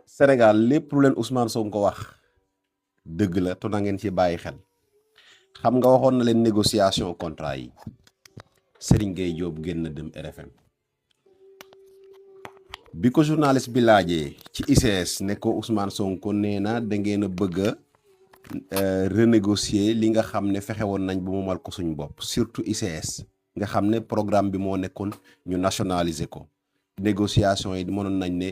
Sénégal lépp lu leen Ousmane Sonko wax dëgg la te na ngeen ci bàyyi xel xam nga waxoon na leen négociation contrat yi Serigne Gueye Diop génn dem RFM bi ko journaliste bi laajee ci ICS ne ko Ousmane Sonko nee na da ngeen a bëgg a renégocier li nga xam ne fexe woon nañ ba mu mal ko suñ bopp surtout ICS nga xam ne programme bi moo nekkoon ñu nationaliser ko négociation yi mënoon nañ ne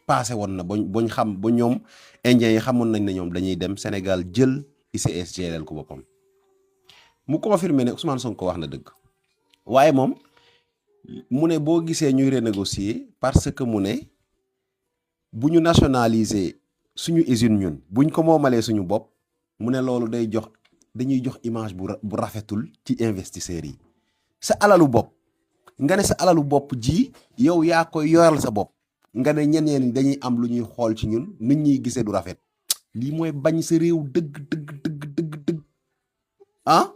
passé woon na bañ xam ba ñoom indiens yi xamoon nañ ne ñoom dañuy dem Sénégal jël ICS géreel ko boppam mu confirmé ne Ousmane Sonko wax na dëgg waaye moom mu ne boo gisee ñuy renégocier parce que mu ne bu ñu nationaliser suñu usine ñun buñ ko moomalee suñu bopp mu ne loolu dañuy jox image bu rafetul ci investisseurs yi sa alalu bopp nga ne sa alalu bopp ji yow yaa koy yoral sa bopp nga ne ñeneen dañuy am lu ñuy xool ci ñun nit ñuy gisee du rafet lii mooy bañ sa réew dëgg ah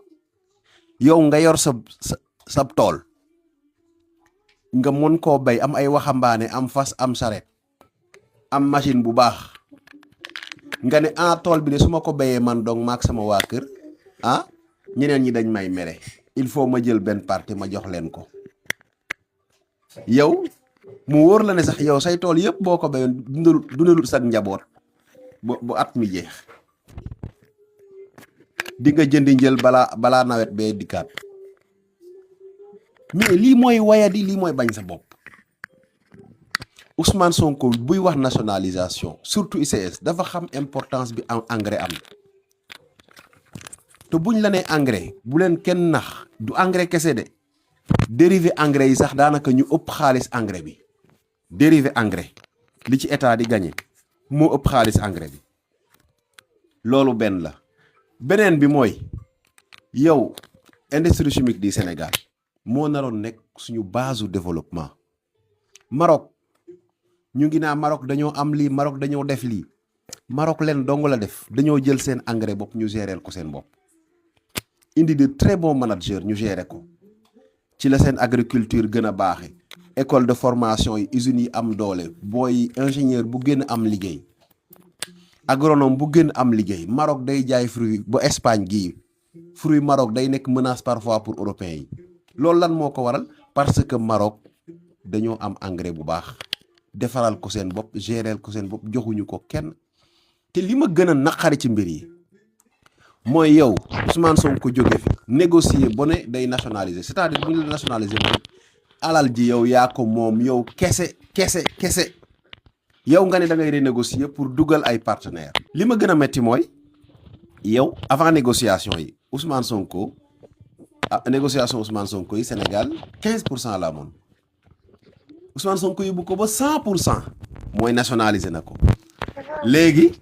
yow nga yor sa tool nga mën koo bay am ay waxambaane am fas am saret am machine bu baax nga ne tool bi de su ma ko bayee man donc maak sama waa kër ñeneen ñi dañ may mere il faut ma jël benn partie ma jox leen ko yow mu wóor la ne sax yow say tool yëpp boo ko bayoon dundalut sag njaboot bu at mi jeex di nga jëndi njël balaa nawet bee dikkaat mais lii mooy wayadi lii mooy bañ sa bopp Ousmane Sonko buy wax nationalisation surtout ICS dafa xam importance bi engrais am te buñ la nee engrais bu leen kenn nax du engrais kese de dérivé engrais yi sax daanaka ñu ëpp xaalis engrais bi dérivé engrais li ci état di gagné moo ëpp xaalis engrais bi loolu benn la beneen bi mooy yow industrie chimique du Sénégal moo naroon nekk suñu base développement Maroc ñu ngi naa Maroc dañoo am lii Maroc dañoo def lii Maroc leen dong la def dañoo jël seen engrais bopp ñu géreel ko seen bopp indi de très bons managers ñu gérer ko ci la seen agriculture gën a baaxe école de formation yi usines yi am doole booy ingénieur bu gën am liggéey agronome bu gën am liggéey Maroc day jaay fruit ba Espagne gii fruit Maroc day nekk menace parfois pour européens yi loolu lan moo ko waral parce que Maroc dañoo am engrais bu baax defaral ko seen bopp géreel ko seen bopp joxuñu ko kenn te li ma gën a naqari ci mbir yi mooy yow Ousmane Sonko jóge fi négocier ba ne day nationaliser c'est-à-dire bu ñu la nationaliser mooy alal ji yow yaa ko moom yow kese yow nga ne da ngay renégocier pour dugal ay partenaires. li ma gën a metti mooy yow avant négociation yi Ousmane Sonko négociation Ousmane Sonko yi Sénégal 15% la amoon Ousmane Sonko yóbbu ko ba 100% mooy nationaliser na ko léegi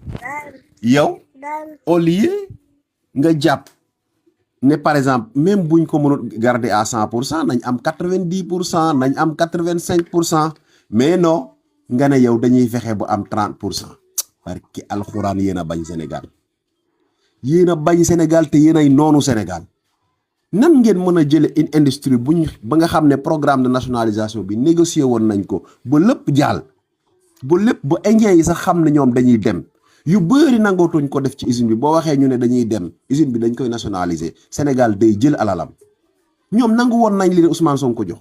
yow au lieu nga jàpp ne par exemple même buñ ko mënul garder à 100% nañ am 90% nañ am 85% mais non nga ne yow dañuy fexe bu am 30% parce que alxuraan yéen a bañ Sénégal te yéen ay noonu Sénégal nan ngeen mën a jële une industrie ba nga xam ne programme de nationalisation bi négocié woon nañ ko ba lépp jàll ba indien yi sax xam ne ñoom dañuy dem yu bëri nangootuñ ko def ci usine bi boo waxee ñu ne dañuy dem usine bi dañ koy nationaliser Sénégal day jël alalam ñoom nangu woon nañ li Ousmane Sonko jox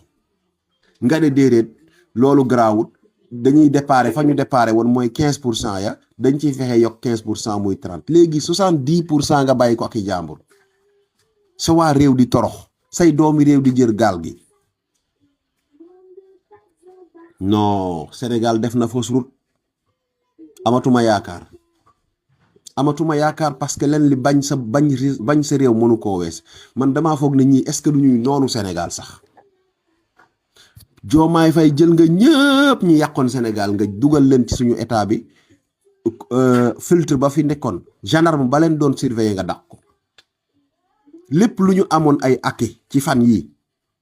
nga ne déedéet loolu garaawut dañuy déparé fa ñu déparé woon mooy 15% ya dañ ciy fexe yokk 15% muy 30 léegi 70% nga bàyyi ko ak i jàmbur sa waa réew di torox say doomi réew di jër gaal gi non Sénégal def na fausse route amatuma yaakaar parce que leen li bañ sa réew mënu koo wees man damaa foog ne ñii est-ce que du ñuy noonu Sénégal sax Diomaye Faye jël nga ñëpp ñu yàqoon Sénégal nga dugal leen ci suñu état bi filtre ba fi nekkoon gendarme ba leen doon surveiller nga dàq ko lépp lu ñu amoon ay acquis ci fan yii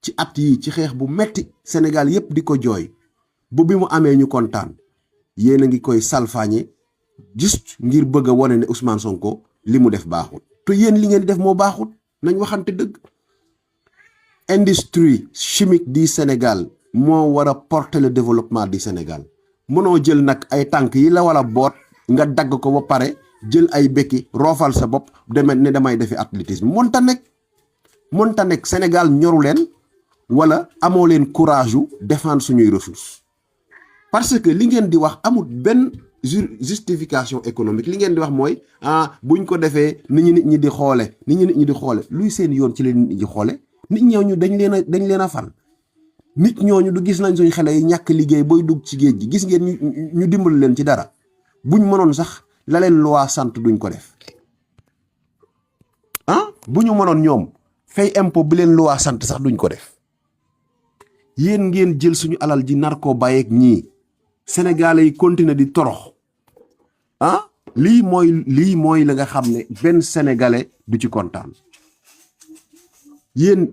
ci at yii ci xeex bu metti Sénégal yépp di ko jooy bu bi mu amee ñu kontaan yéen a ngi koy salfaañe juste ngir bëgg a wane ne Ousmane Sonko li mu def baaxul te yéen li ngeen di def moo baaxul nañ waxante dëgg industrie chimique du Sénégal moo war a porter le développement du Sénégal mënoo jël nag ay tànk yi la wala boot nga dagg ko ba pare jël ay bekki roofal sa bopp demet ne damay defi athlétisme monta nekk Sénégal ñoru leen wala amoo leen courage yu défendre suñuy ressources parce que li ngeen di wax amul benn justification économique li ngeen di wax mooy buñ ko defee nit ñi di xoole luy seen yoon ci leen nit ñi di xoole nit ñooñu dañ leen a fal nit ñooñu du gis nañ suñ xale yi ñàkk liggéey booy dugg ci géej gi gis ngeen ñu dimbali leen ci dara buñ mënoon sax la leen loi sant duñ ko def bu ñu mënoon ñoom fay impôt bi leen loi sant sax duñ ko def yéen ngeen jël suñu alal ji nar koo bàyyeeg ñii Sénégalais yi continuer di torox lii mooy la nga xam ne benn Sénégalais du ci kontaan yéen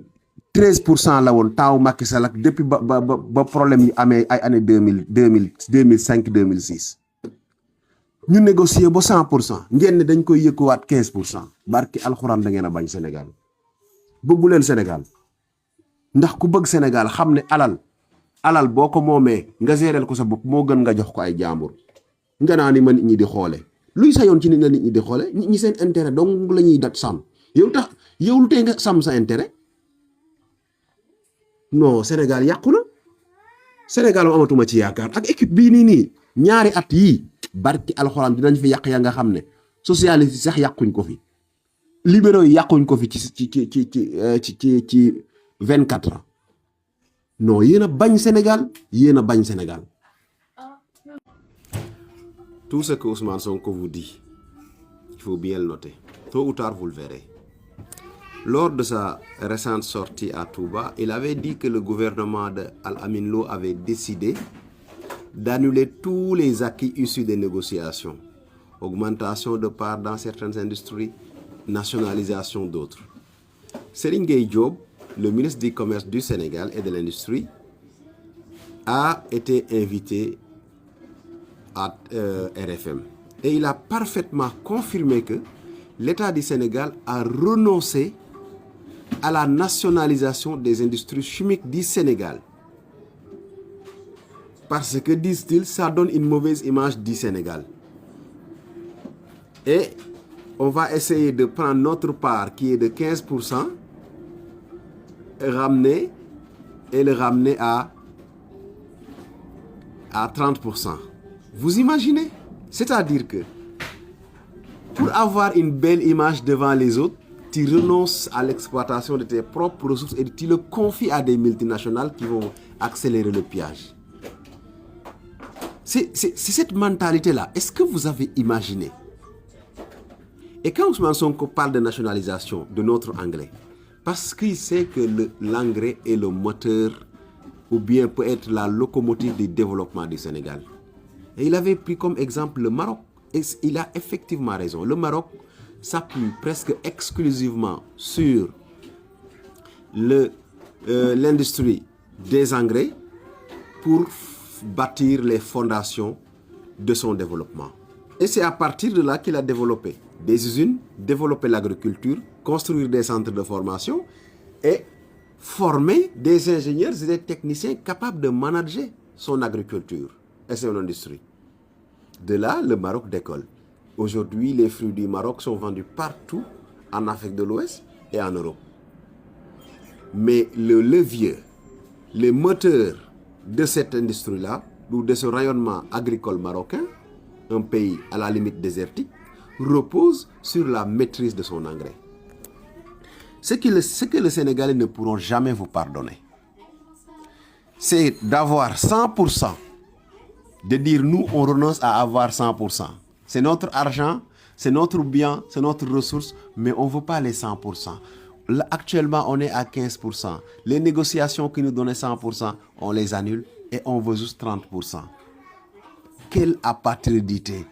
13% la woon taaw Macky Sall ak depuis ba problème yi amee ay année 2005 2006 ñu négocier ba 100% ngeen ne dañ koy yëkkuwaat 15% barki alxuraan da ngeen a bañ Sénégal bëggu leen Sénégal ndax ku bëgg Sénégal xam ne alal boo ko moomee nga géréel ko sa bopp moo gën nga jox ko ay jaambur nga naa ni ma nit ñi di xoole luy sa yoon ci nit la nit ñi di xoole nit ñi seen intérêt donc la ñuy dat sàmm yow lu tey nga sàmm sa intérêt non Sénégal yàqu na Sénégal moom amatuma ci yaakaar ak équipe bii nii ñaari at yii barki alxuraan dinañ fi yàq ya nga xam ne socialiste sax yàquñ ko fi libéraux yi yàquñ ko fi ci 24 ans non yéen a bañ Sénégal Tout ce que Ousmane Sonko vous dit, il faut bien le noter. Tôt ou tard, vous le verrez. Lors de sa récente sortie à Touba, il avait dit que le gouvernement de Al-Amin Lo avait décidé d'annuler tous les acquis issus des négociations. Augmentation de parts dans certaines industries, nationalisation d'autres. Serigne Gueye Diop, le ministre du Commerce du Sénégal et de l'Industrie, a été invité à RFM. Et il a parfaitement confirmé que l'État du Sénégal a renoncé à la nationalisation des industries chimiques du Sénégal. Parce que, disent-ils, ça donne une mauvaise image du Sénégal. Et on va essayer de prendre notre part qui est de 15%, le ramener à 30%. Vous imaginez? C'est-à-dire que pour avoir une belle image devant les autres, tu renonces à l'exploitation de tes propres ressources et tu le confies à des multinationales qui vont accélérer le pillage. C'est cette mentalité-là. Est-ce que vous avez imaginé? Et quand Ousmane Sonko parle de nationalisation de notre engrais, parce qu'il sait que l'engrais est le moteur ou bien peut être la locomotive du développement du Sénégal. Et il avait pris comme exemple le Maroc. Et il a effectivement raison. Le Maroc s'appuie presque exclusivement sur l'industrie des engrais pour bâtir les fondations de son développement. Et c'est à partir de là qu'il a développé des usines, développé l'agriculture, construire des centres de formation et former des ingénieurs et des techniciens capables de manager son agriculture et son industrie. De là, le Maroc décolle. Aujourd'hui, les fruits du Maroc sont vendus partout en Afrique de l'Ouest et en Europe. Mais le levier, le moteur de cette industrie-là, ou de ce rayonnement agricole marocain, un pays à la limite désertique, repose sur la maîtrise de son engrais. Ce que les Sénégalais ne pourront jamais vous pardonner, c'est d'avoir 100%, de dire nous, on renonce à avoir 100%. C'est notre argent, c'est notre bien, c'est notre ressource, mais on ne veut pas les 100%. Là, actuellement, on est à 15%. Les négociations qui nous donnaient 100%, on les annule et on veut juste 30%. Quelle apatridité!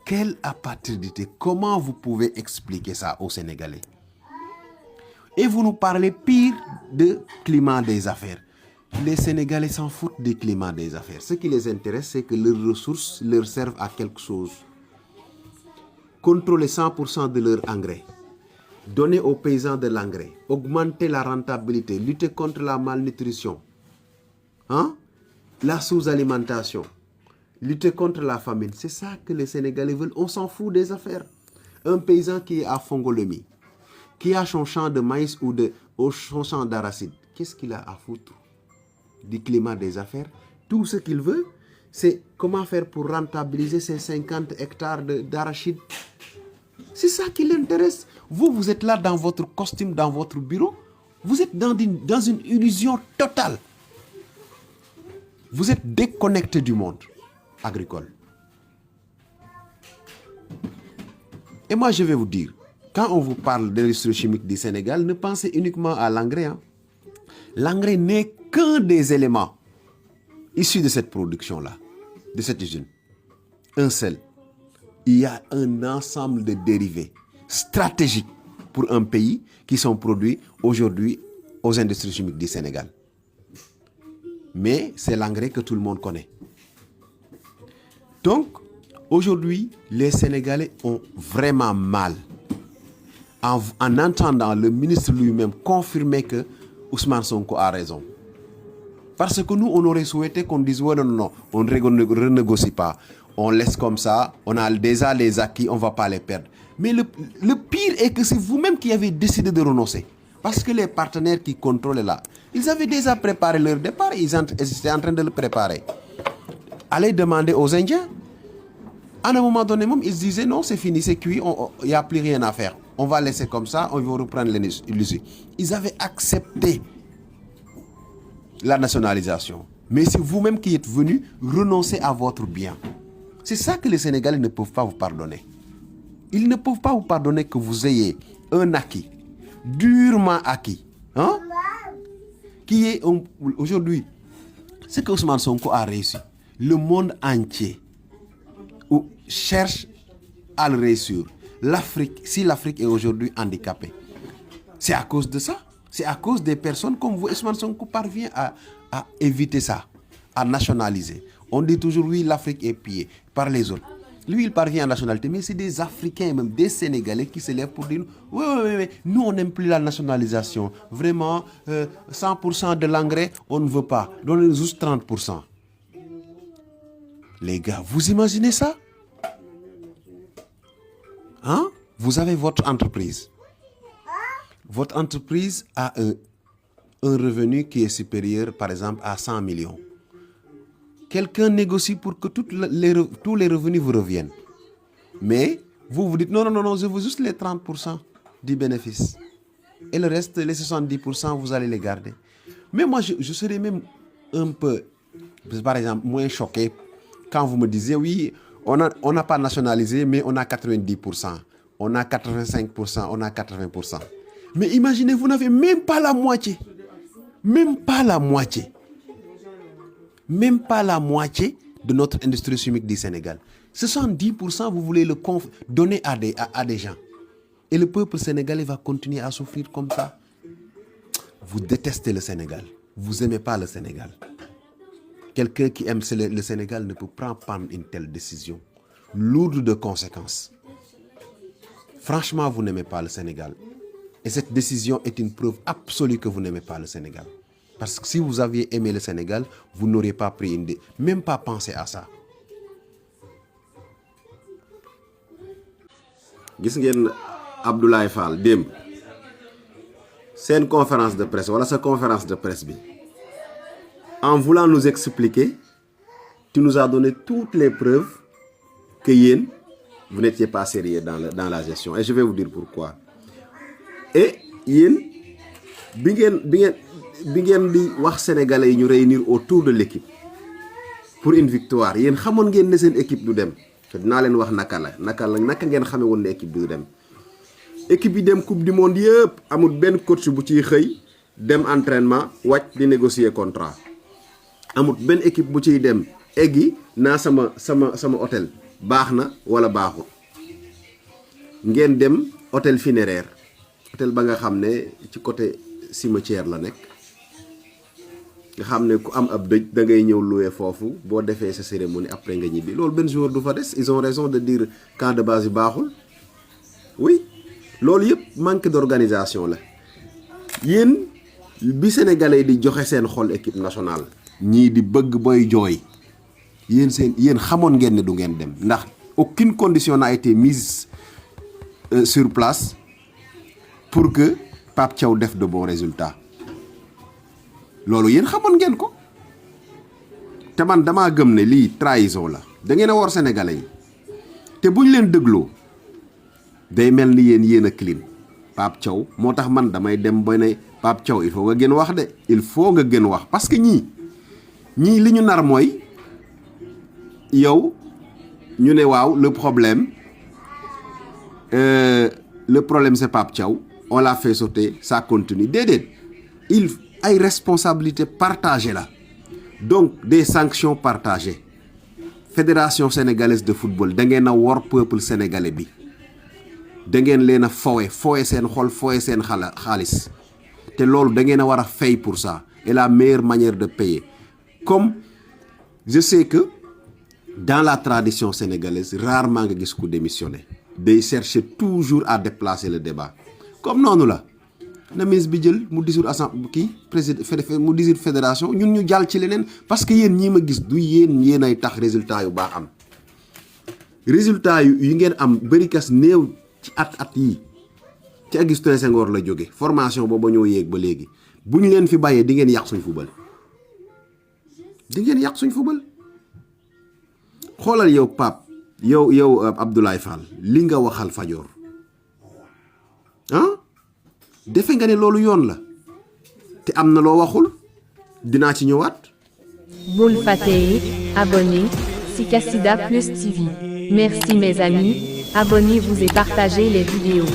Quelle apatridité! Comment vous pouvez expliquer ça aux Sénégalais? Et vous nous parlez pire de climat des affaires. Les Sénégalais s'en foutent du climat des affaires. Ce qui les intéresse, c'est que leurs ressources leur servent à quelque chose. Contrôler 100% de leur engrais. Donner aux paysans de l'engrais. Augmenter la rentabilité. Lutter contre la malnutrition. la sous-alimentation, lutter contre la famine. C'est ça que les Sénégalais veulent. On s'en fout des affaires. Un paysan qui est à Fongolemi, qui a son champ de maïs ou son champ d'arachide, qu'est-ce qu'il a à foutre du climat des affaires? Tout ce qu'il veut, c'est comment faire pour rentabiliser ces 50 hectares d'arachide. C'est ça qui l'intéresse. Vous êtes là dans votre costume, dans votre bureau. Vous êtes dans une illusion totale. Vous êtes déconnecté du monde agricole. Et moi, je vais vous dire, quand on vous parle de l'industrie chimique du Sénégal, ne pensez uniquement à l'engrais. L'engrais n'est qu'un des éléments issus de cette production-là, de cette usine. Un seul. Il y a un ensemble de dérivés stratégiques pour un pays qui sont produits aujourd'hui aux industries chimiques du Sénégal. Mais c'est l'engrais que tout le monde connaît. Donc, aujourd'hui, les Sénégalais ont vraiment mal en entendant le ministre lui-même confirmer que Ousmane Sonko a raison. Parce que nous, on aurait souhaité qu'on dise ouais, non, on ne renégocie pas. On laisse comme ça, on a déjà les acquis, on ne va pas les perdre. Mais le pire est que c'est vous-même qui avez décidé de renoncer. Parce que les partenaires qui contrôlent là, ils avaient déjà préparé leur départ, ils étaient en train de le préparer. Allez demander aux Indiens. À un moment donné, même, ils disaient non, c'est fini, c'est cuit, il n'y a plus rien à faire. On va laisser comme ça, on va reprendre l'usine. Ils avaient accepté la nationalisation. Mais c'est vous-même qui êtes venus renoncer à votre bien. C'est ça que les Sénégalais ne peuvent pas vous pardonner. Ils ne peuvent pas vous pardonner que vous ayez un acquis, durement acquis, hein, qui est aujourd'hui, ce que Ousmane Sonko a réussi. Le monde entier cherche à le réussir. Si l'Afrique est aujourd'hui handicapée, c'est à cause de ça. C'est à cause des personnes comme vous. Ousmane Sonko parvient à éviter ça, à nationaliser. On dit toujours, oui, l'Afrique est pillée par les autres. Lui, il parvient à la nationalité, mais c'est des Africains, même des Sénégalais qui se lèvent pour dire, oui, nous, on n'aime plus la nationalisation. Vraiment, 100% de l'engrais, on ne veut pas. Donnez-nous juste 30%. Les gars, vous imaginez ça? Hein? Vous avez votre entreprise. Votre entreprise a un revenu qui est supérieur, par exemple, à 100 millions. Quelqu'un négocie pour que tous les revenus vous reviennent. Mais vous vous dites, non, je veux juste les 30% du bénéfice. Et le reste, les 70%, vous allez les garder. Mais moi, je serais même un peu, par exemple, moins choqué quand vous me disiez, oui, on n'a pas nationalisé, mais on a 90%, on a 85%, on a 80%. Mais imaginez, vous n'avez même pas la moitié. Même pas la moitié. Même pas la moitié de notre industrie chimique du Sénégal. 70%, vous voulez le donner à des gens. Et le peuple sénégalais va continuer à souffrir comme ça. Vous détestez le Sénégal. Vous n'aimez pas le Sénégal. Quelqu'un qui aime le Sénégal ne peut pas prendre une telle décision, lourde de conséquences. Franchement, vous n'aimez pas le Sénégal. Et cette décision est une preuve absolue que vous n'aimez pas le Sénégal. Parce que si vous aviez aimé le Sénégal, vous n'auriez pas pris même pas pensé à ça. Gis ngeen Abdoulaye Fall démb seen conférence de presse wala sa conférence de presse bi, en voulant nous expliquer, tu nous as donné toutes les preuves que yéen vous n'étiez pas sérieux dans la gestion. Et je vais vous dire pourquoi. Et yéen bi ngeen di wax sénégalais yi ñu réunir autour de l'équipe pour une victoire, yéen xamoon ngeen ne seen équipe du dem. te dinaa leen wax naka ngeen xamee woon ne équipe du dem. Équipe yi dem coupe du monde yëpp amul benn coach bu ciy xëy dem entraînement wàcc di négocier contrat. amul benn équipe bu ciy dem eggi naa sama hôtel baax na wala baaxul. ngeen dem hôtel funéraire, hôtel ba nga xam ne ci côté cimetière la nekk. nga xam ne ku am ab dëj da ngay ñëw louer foofu boo defee sa cérémonie après nga ñibbi. loolu benn jour du fa des. Ils ont raison de dire camp de base yi baaxul. oui loolu yëpp manque d'organisation la. yéen bi sénégalais di joxe seen xol équipe nationale ñii di bëgg boy jooy yéen xamoon ngeen ne du ngeen dem ndax aucune condition n'a été mise sur place pour que Pape Thiaw def de bons résultats loolu yéen xamoon ngeen ko te man damaa gëm ne lii trahison la da ngeen a war sénégalais yi te buñ leen dégloo day mel ni yéen a clean Pape Thiaw moo tax man damay dem ba ne Pape Thiaw il faut nga gën wax de il faut nga gën wax parce que ñii li ñu nar mooy yow ñu ne waaw le problème c'est Pape Thiaw on l'a fait sauter ça continue déedéet il ay responsabilité partagée la donc des sanctions partagées fédération sénégalaise de football da ngeen a wor peuple sénégalais bi da ngeen leen a fowe seen xol fowe seen xaalis te loolu da ngeen a war a fay pour ça et la meilleure manière de payer comme je sais que dans la tradition sénégalaise rarement nga gis ku démissionner day chercher toujours à déplacer le débat comme noonu la na ministre bi jël mu dissoudre assemblée président mu dissoudre fédération ñun ñu jàll ci leneen parce que yéen ñii ma gis du yéen ay tax résultat yu baax am résultat yu ngeen am bëri kas néew ci at yi ci Augustin Senghor la jóge formation booba ñoo yéeg ba léegi bu ñu leen fi bàyyee di ngeen yàq suñ football xoolal yow Pape yow Abdoulaye Fall li nga waxal Fajoor defe nga ne loolu yoon la te am na loo waxul dinaa ci ñëwaat. Bul fàtte abonné si Kassida Plus TV. Merci mes amis, abonnez-vous et partagez les vidéos.